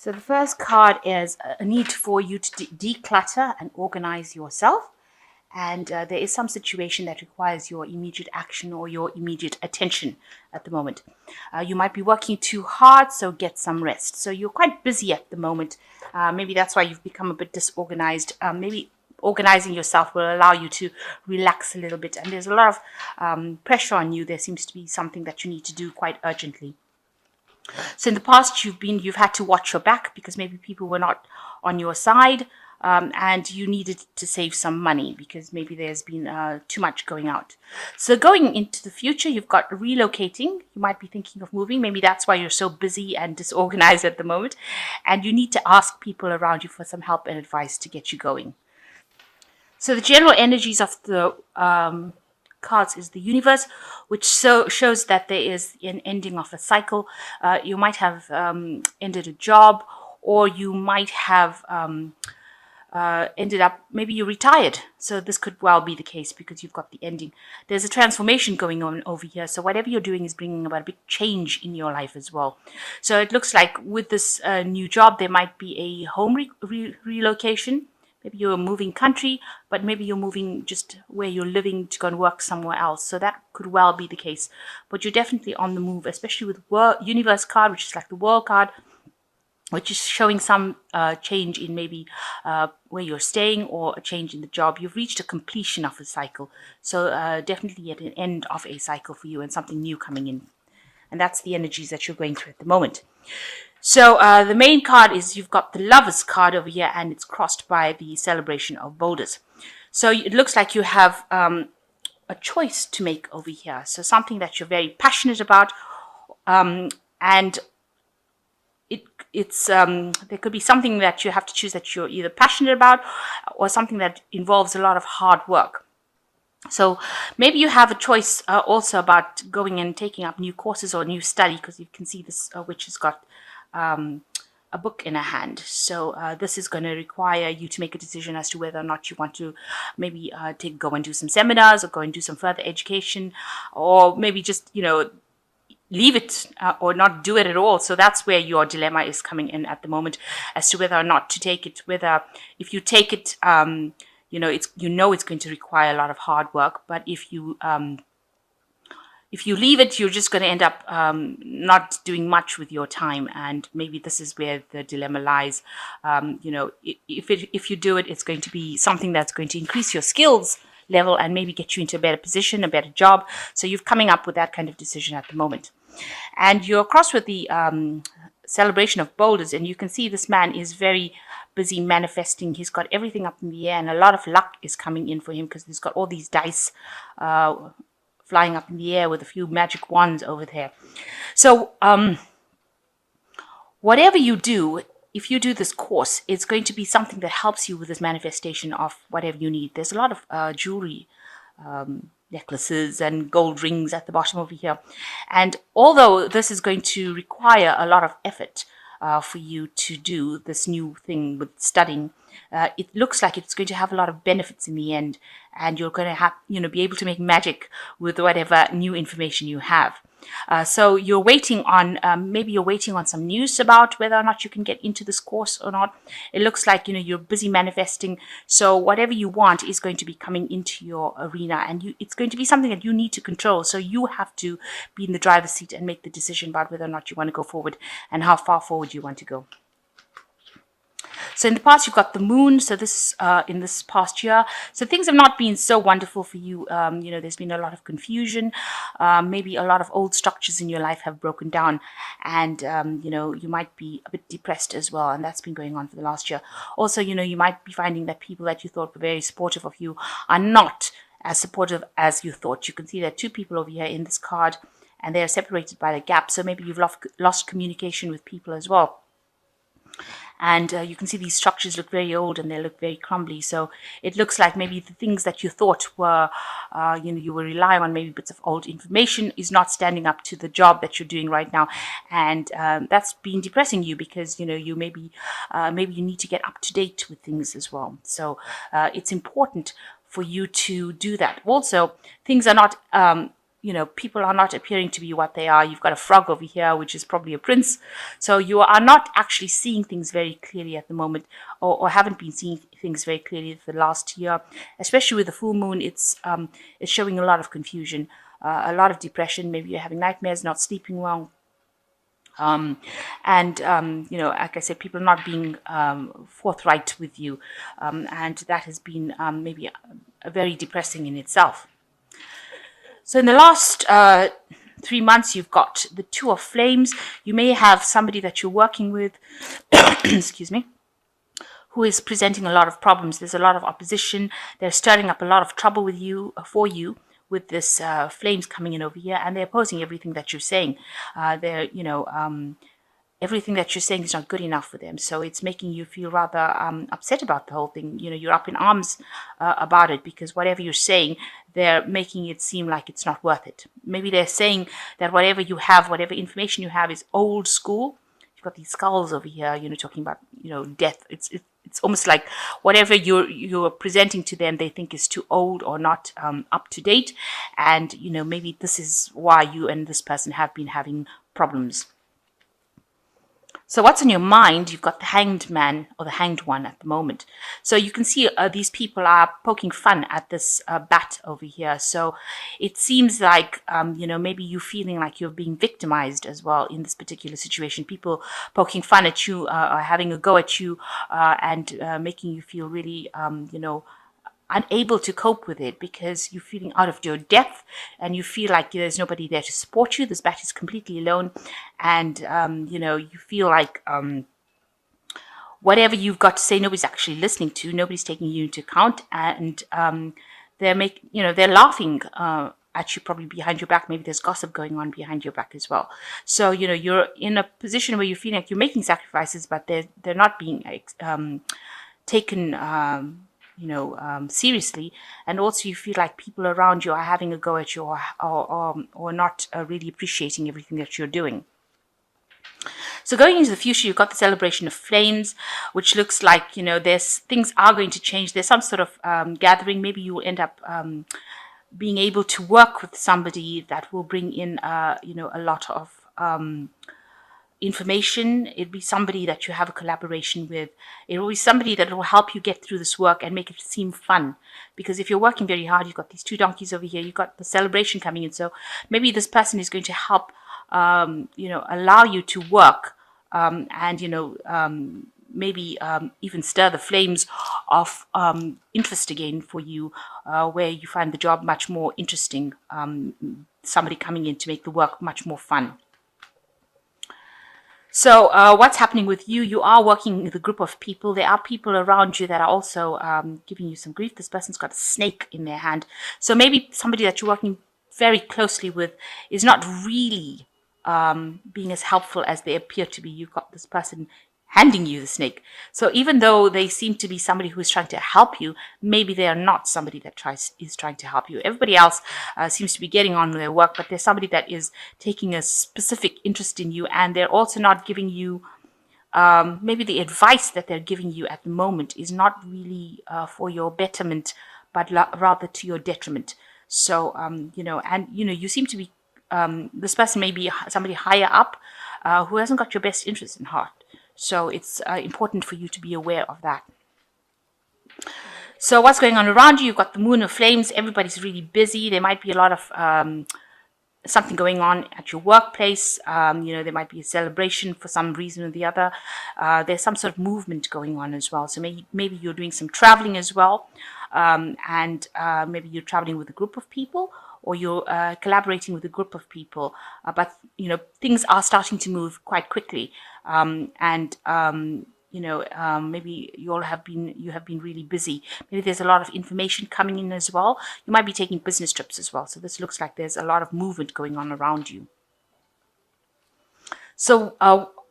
So the first card is a need for you to declutter and organize yourself. And there is some situation that requires your immediate action or your immediate attention at the moment. You might be working too hard, so get some rest. So you're quite busy at the moment. Maybe that's why you've become a bit disorganized. Maybe organizing yourself will allow you to relax a little bit. And there's a lot of pressure on you. There seems to be something that you need to do quite urgently. So in the past, you've had to watch your back because maybe people were not on your side, and you needed to save some money because maybe there's been too much going out. So going into the future, you've got relocating. You might be thinking of moving. Maybe that's why you're so busy and disorganized at the moment, and you need to ask people around you for some help and advice to get you going. So the general energies of the cards is the universe, which shows that there is an ending of a cycle. You might have ended a job, or you might have ended up, maybe you retired. So this could well be the case because you've got the ending. There's a transformation going on over here. So whatever you're doing is bringing about a big change in your life as well. So it looks like with this new job, there might be a home relocation. Maybe you're moving country, but maybe you're moving just where you're living to go and work somewhere else. So that could well be the case. But you're definitely on the move, especially with Universe card, which is like the World card, which is showing some change in maybe where you're staying or a change in the job. You've reached a completion of a cycle. So definitely at an end of a cycle for you and something new coming in. And that's the energies that you're going through at the moment. So the main card is you've got the Lovers card over here, and it's crossed by the Celebration of Boulders. So it looks like you have a choice to make over here. So something that you're very passionate about, and it's there could be something that you have to choose that you're either passionate about or something that involves a lot of hard work. So maybe you have a choice also about going and taking up new courses or new study, because you can see this witch has got a book in her hand. So this is going to require you to make a decision as to whether or not you want to maybe go and do some seminars or go and do some further education, or maybe just, leave it or not do it at all. So that's where your dilemma is coming in at the moment, as to whether or not to take it. Whether if you take it, it's going to require a lot of hard work. But if you leave it, you're just going to end up not doing much with your time. And maybe this is where the dilemma lies. If you do it, it's going to be something that's going to increase your skills level and maybe get you into a better position, a better job. So you're coming up with that kind of decision at the moment. And you're across with the Celebration of Boulders, and you can see this man is very busy manifesting. He's got everything up in the air, and a lot of luck is coming in for him because he's got all these dice flying up in the air with a few magic wands over there. So whatever you do, if you do this course, it's going to be something that helps you with this manifestation of whatever you need. There's a lot of jewelry, necklaces and gold rings at the bottom over here. And although this is going to require a lot of effort for you to do this new thing with studying, it looks like it's going to have a lot of benefits in the end, and you're going to have, be able to make magic with whatever new information you have. So you're waiting on, maybe you're waiting on some news about whether or not you can get into this course or not. It looks like, you're busy manifesting. So whatever you want is going to be coming into your arena, and it's going to be something that you need to control. So you have to be in the driver's seat and make the decision about whether or not you want to go forward and how far forward you want to go. So in the past, you've got the moon. So this in this past year, so things have not been so wonderful for you. There's been a lot of confusion. Maybe a lot of old structures in your life have broken down, and you might be a bit depressed as well. And that's been going on for the last year. Also, you might be finding that people that you thought were very supportive of you are not as supportive as you thought. You can see there are two people over here in this card, and they are separated by the gap. So maybe you've lost communication with people as well. And you can see these structures look very old and they look very crumbly. So it looks like maybe the things that you thought were, you were relying on, maybe bits of old information, is not standing up to the job that you're doing right now. And that's been depressing you because, you maybe you need to get up to date with things as well. So it's important for you to do that. Also, things are not people are not appearing to be what they are. You've got a frog over here, which is probably a prince. So you are not actually seeing things very clearly at the moment, or haven't been seeing things very clearly for the last year. Especially with the full moon, it's showing a lot of confusion, a lot of depression. Maybe you're having nightmares, not sleeping well. Like I said, people not being forthright with you, and that has been maybe very depressing in itself. So in the last 3 months, you've got the Two of Flames. You may have somebody that you're working with, excuse me, who is presenting a lot of problems. There's a lot of opposition. They're stirring up a lot of trouble with you, for you, with this flames coming in over here, and they're opposing everything that you're saying. Everything that you're saying is not good enough for them. So it's making you feel rather upset about the whole thing. You're up in arms about it, because whatever you're saying, they're making it seem like it's not worth it. Maybe they're saying that whatever you have, whatever information you have is old school. You've got these skulls over here, talking about, death. It's almost like whatever you're presenting to them, they think is too old or not up to date. And, maybe this is why you and this person have been having problems. So what's on your mind? You've got the Hanged Man or the Hanged One at the moment. So you can see these people are poking fun at this bat over here. So it seems like, maybe you're feeling like you're being victimized as well in this particular situation. People poking fun at you, or having a go at you, and making you feel really, unable to cope with it, because you're feeling out of your depth and you feel like there's nobody there to support you. This bat is completely alone, and you feel like whatever you've got to say, nobody's actually listening to, nobody's taking you into account, and they're laughing at you, probably behind your back. Maybe there's gossip going on behind your back as well. So you're in a position where you feel like you're making sacrifices, but they're not being taken seriously, and also you feel like people around you are having a go at you, or not really appreciating everything that you're doing. So going into the future, you've got the celebration of flames, which looks like, there's things are going to change. There's some sort of gathering. Maybe you will end up being able to work with somebody that will bring in, a lot of information. It'll be somebody that you have a collaboration with. It will be somebody that will help you get through this work and make it seem fun. Because if you're working very hard, you've got these two donkeys over here, you've got the celebration coming in. So maybe this person is going to help, allow you to work, and maybe even stir the flames of interest again for you, where you find the job much more interesting. Somebody coming in to make the work much more fun. So what's happening with you? You are working with a group of people. There are people around you that are also giving you some grief. This person's got a snake in their hand. So maybe somebody that you're working very closely with is not really being as helpful as they appear to be. You've got this person handing you the snake. So even though they seem to be somebody who is trying to help you, maybe they are not somebody that is trying to help you. Everybody else seems to be getting on with their work, but there's somebody that is taking a specific interest in you, and they're also not giving you, maybe the advice that they're giving you at the moment is not really for your betterment, but rather to your detriment. So, you seem to be, this person may be somebody higher up who hasn't got your best interest in heart. So it's important for you to be aware of that. So what's going on around you? You've got the Moon of Flames. Everybody's really busy. There might be a lot of something going on at your workplace. There might be a celebration for some reason or the other. There's some sort of movement going on as well. So maybe you're doing some traveling as well. And maybe you're traveling with a group of people, or you're collaborating with a group of people. But things are starting to move quite quickly. Maybe you have been really busy. Maybe there's a lot of information coming in as well. You might be taking business trips as well. So this looks like there's a lot of movement going on around you. So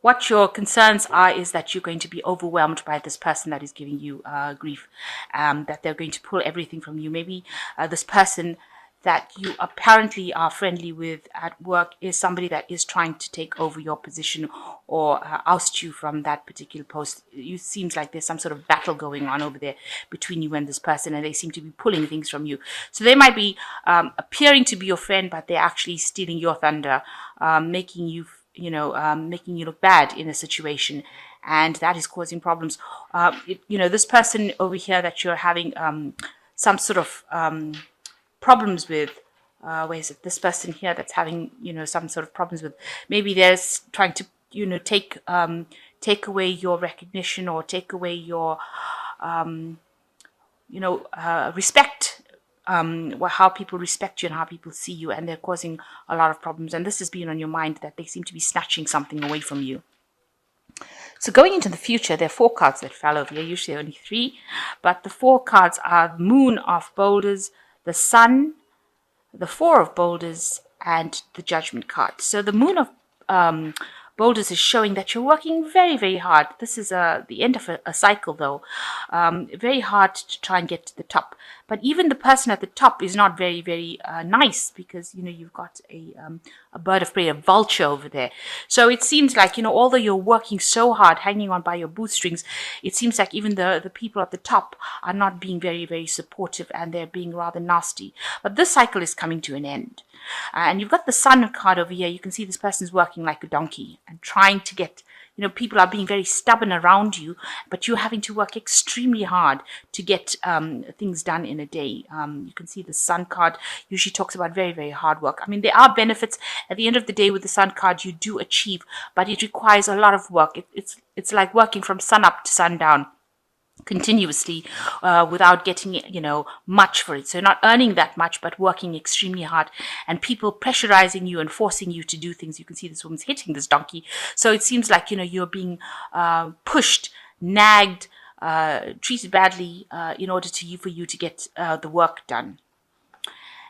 what your concerns are is that you're going to be overwhelmed by this person that is giving you grief, that they're going to pull everything from you. Maybe this person that you apparently are friendly with at work is somebody that is trying to take over your position or oust you from that particular post. It seems like there's some sort of battle going on over there between you and this person, and they seem to be pulling things from you. So they might be appearing to be your friend, but they're actually stealing your thunder, making you, making you look bad in a situation, and that is causing problems. This person over here that you're having some sort of problems with, where is it, this person here that's having, some sort of problems with, maybe they're trying to, take away your recognition or take away your, respect, how people respect you and how people see you, and they're causing a lot of problems. And this has been on your mind, that they seem to be snatching something away from you. So going into the future, there are 4 cards that fell over here, usually only 3, but the 4 cards are the Moon of Boulders, the Sun, the 4 of Boulders, and the Judgment card. So the Moon of Boulders is showing that you're working very, very hard. This is the end of a cycle, though. Very hard to try and get to the top. But even the person at the top is not very, very nice, because, you've got a bird of prey, a vulture over there. So it seems like, although you're working so hard, hanging on by your bootstrings, it seems like even the people at the top are not being very, very supportive, and they're being rather nasty. But this cycle is coming to an end. And you've got the Sun card over here. You can see this person's working like a donkey and trying to get, people are being very stubborn around you, but you're having to work extremely hard to get things done in a day. You can see the Sun card usually talks about very, very hard work. I mean, there are benefits at the end of the day with the Sun card you do achieve, but it requires a lot of work. It's like working from sun up to sundown continuously without getting much for it. So not earning that much, but working extremely hard, and people pressurizing you and forcing you to do things. You can see this woman's hitting this donkey, so it seems like you're being pushed, nagged, treated badly in order for you to get the work done.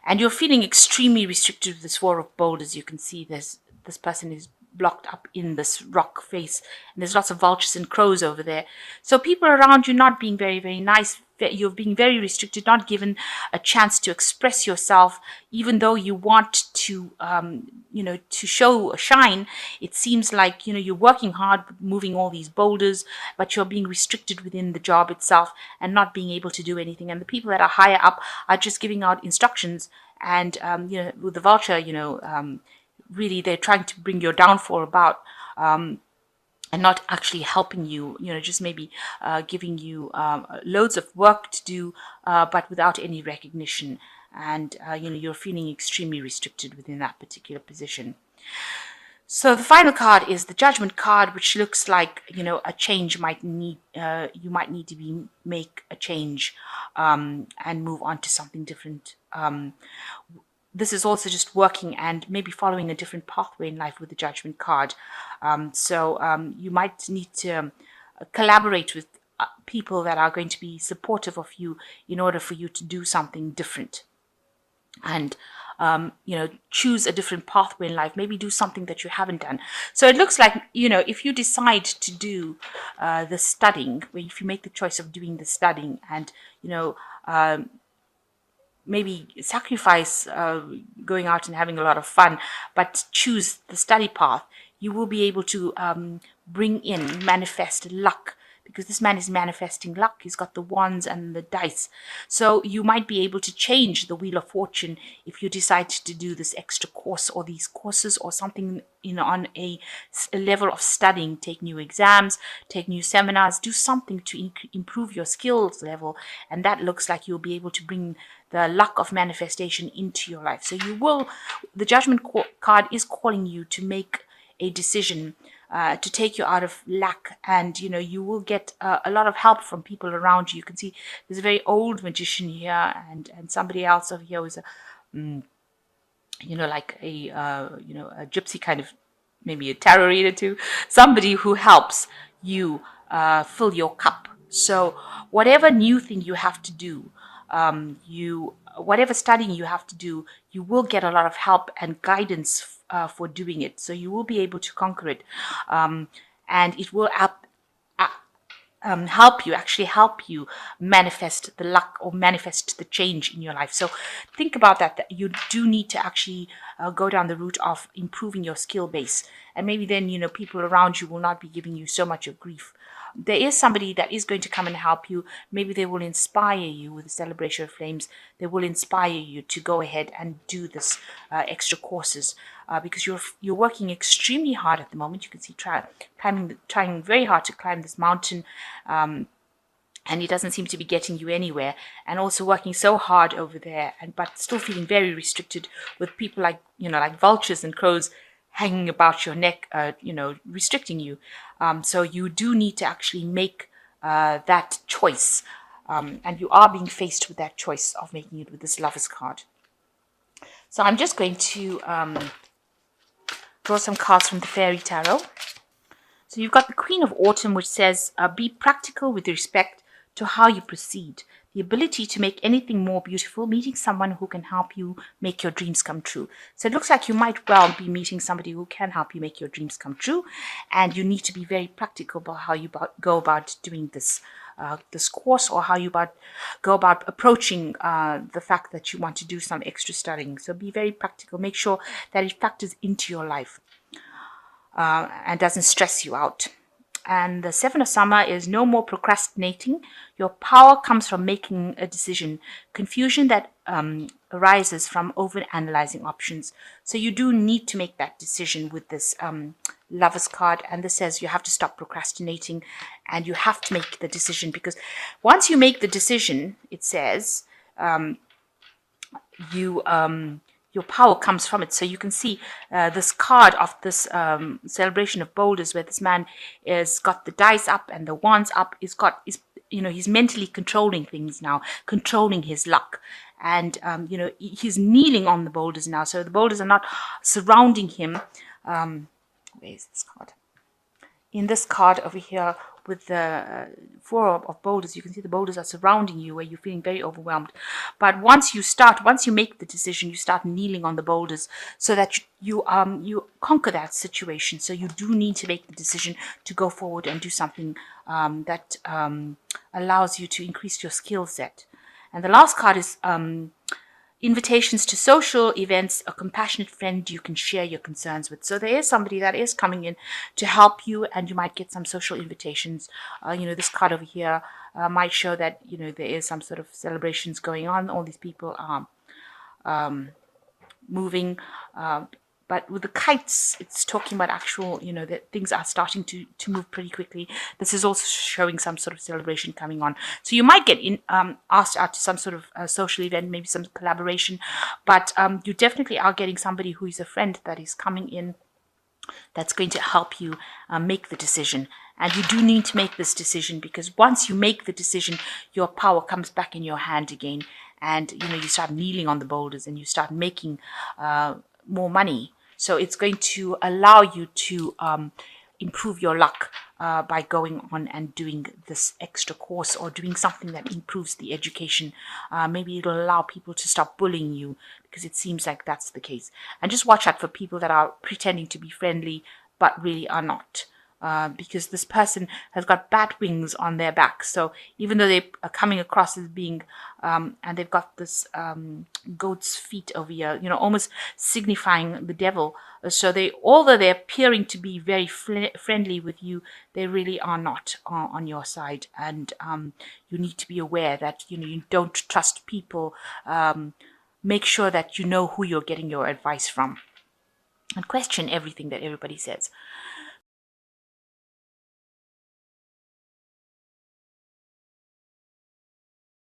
And you're feeling extremely restricted with this 4 of Boulders. You can see this person is blocked up in this rock face, and there's lots of vultures and crows over there. So people around you not being very, very nice. You're being very restricted, not given a chance to express yourself, even though you want to, to show a shine. It seems like, you're working hard, moving all these boulders, but you're being restricted within the job itself and not being able to do anything. And the people that are higher up are just giving out instructions, and, with the vulture, really they're trying to bring your downfall about, and not actually helping you, just maybe giving you loads of work to do, but without any recognition. And, you're feeling extremely restricted within that particular position. So the final card is the Judgment card, which looks like, a change might need, you might need to make a change and move on to something different. This is also just working and maybe following a different pathway in life with the Judgment card. So you might need to collaborate with people that are going to be supportive of you in order for you to do something different. And choose a different pathway in life, maybe do something that you haven't done. So it looks like, if you decide to do the studying, if you make the choice of doing the studying and, maybe sacrifice going out and having a lot of fun, but choose the study path, you will be able to manifest luck, because this man is manifesting luck. He's got the wands and the dice. So you might be able to change the Wheel of Fortune if you decide to do this extra course or these courses or something, on a level of studying. Take new exams, take new seminars, do something to improve your skills level. And that looks like you'll be able to bring the luck of manifestation into your life. So the Judgment card is calling you to make a decision to take you out of lack, and you will get a lot of help from people around you. You can see there's a very old magician here, and somebody else over here was a like a gypsy kind of, maybe a tarot reader too, somebody who helps you fill your cup. So whatever new thing you have to do, whatever studying you have to do, you will get a lot of help and guidance for doing it. So you will be able to conquer it, and it will actually help you manifest the luck or manifest the change in your life. So think about that you do need to actually go down the route of improving your skill base. And maybe then, people around you will not be giving you so much of grief. There is somebody that is going to come and help you. Maybe they will inspire you with the celebration of flames. They will inspire you to go ahead and do this extra courses because you're working extremely hard at the moment. You can see trying very hard to climb this mountain. And it doesn't seem to be getting you anywhere, and also working so hard over there, but still feeling very restricted with people like vultures and crows hanging about your neck, restricting you. So you do need to actually make that choice, and you are being faced with that choice of making it with this Lover's card. So I'm just going to draw some cards from the Fairy Tarot. So you've got the Queen of Autumn, which says, be practical with respect to how you proceed. The ability to make anything more beautiful, meeting someone who can help you make your dreams come true. So it looks like you might well be meeting somebody who can help you make your dreams come true. And you need to be very practical about how you go about doing this course, or how you go about approaching the fact that you want to do some extra studying. So be very practical. Make sure that it factors into your life and doesn't stress you out. And the Seven of Summer is no more procrastinating. Your power comes from making a decision. Confusion that arises from over-analyzing options. So you do need to make that decision with this Lover's card. And this says you have to stop procrastinating and you have to make the decision, because once you make the decision, it says your power comes from it. So you can see this card of this celebration of boulders, where this man is got the dice up and the wands up. He's mentally controlling things now, controlling his luck. And, he's kneeling on the boulders now. So the boulders are not surrounding him. Where is this card? In this card over here, with the four of boulders, you can see the boulders are surrounding you, where you're feeling very overwhelmed. But once you make the decision, you start kneeling on the boulders, so that you conquer that situation. So you do need to make the decision to go forward and do something that allows you to increase your skill set. And the last card is invitations to social events, a compassionate friend you can share your concerns with. So there is somebody that is coming in to help you, and you might get some social invitations. This card over here might show that, there is some sort of celebrations going on. All these people are moving. But with the kites, it's talking about actual, that things are starting to move pretty quickly. This is also showing some sort of celebration coming on. So you might get asked out to some sort of social event, maybe some collaboration. But you definitely are getting somebody who is a friend that is coming in, that's going to help you make the decision. And you do need to make this decision, because once you make the decision, your power comes back in your hand again. And, you start kneeling on the boulders and you start making more money. So it's going to allow you to improve your luck by going on and doing this extra course, or doing something that improves the education. Maybe it'll allow people to stop bullying you, because it seems like that's the case. And just watch out for people that are pretending to be friendly but really are not. Because this person has got bat wings on their back. So even though they are coming across as being, and they've got this goat's feet over here, almost signifying the devil. So although they're appearing to be very friendly with you, they really are not on your side. And you need to be aware that, you don't trust people. Make sure that you know who you're getting your advice from, and question everything that everybody says.